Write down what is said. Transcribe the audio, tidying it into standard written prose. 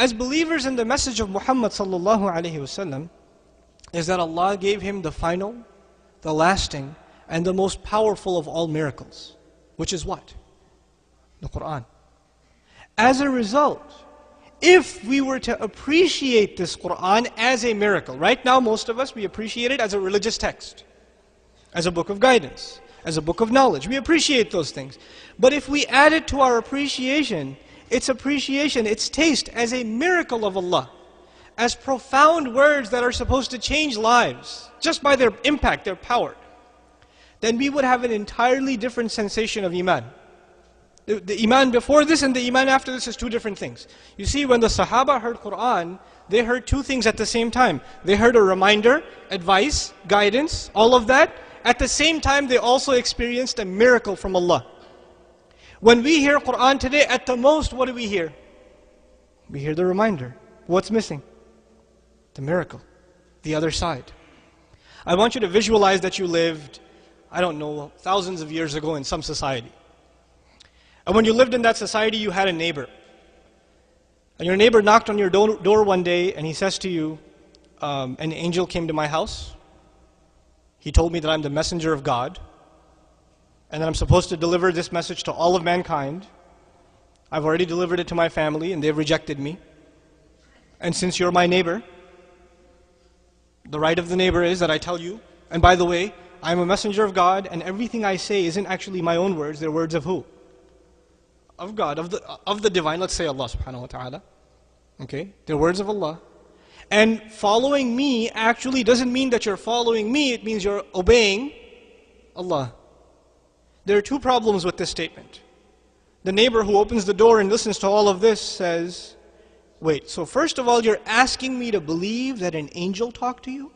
As believers in the message of Muhammad sallallahu alaihi wasallam, is that Allah gave him the final, the lasting, and the most powerful of all miracles. Which is what? The Quran. As a result, if we were to appreciate this Quran as a miracle, right now most of us, we appreciate it as a religious text, as a book of guidance, as a book of knowledge. We appreciate those things. But if we add it to our appreciation, its taste as a miracle of Allah, as profound words that are supposed to change lives, just by their impact, their power, then we would have an entirely different sensation of Iman. The Iman before this and the Iman after this is two different things. You see, when the Sahaba heard Quran, they heard two things at the same time. They heard a reminder, advice, guidance, all of that. At the same time, they also experienced a miracle from Allah. When we hear Quran today, at the most, what do we hear? We hear the reminder. What's missing? The miracle. The other side. I want you to visualize that you lived, I don't know, thousands of years ago in some society. And when you lived in that society, you had a neighbor. And your neighbor knocked on your door one day and he says to you, an angel came to my house. He told me that I'm the messenger of God and that I'm supposed to deliver this message to all of mankind. I've already delivered it to my family and they've rejected me. And since you're my neighbor, the right of the neighbor is that I tell you, and by the way, I'm a messenger of God and everything I say isn't actually my own words, they're words of who? Of God, of the divine, let's say Allah subhanahu wa ta'ala. Okay, they're words of Allah. And following me actually doesn't mean that you're following me, it means you're obeying Allah. There are two problems with this statement. The neighbor who opens the door and listens to all of this says, wait, so first of all, you're asking me to believe that an angel talked to you?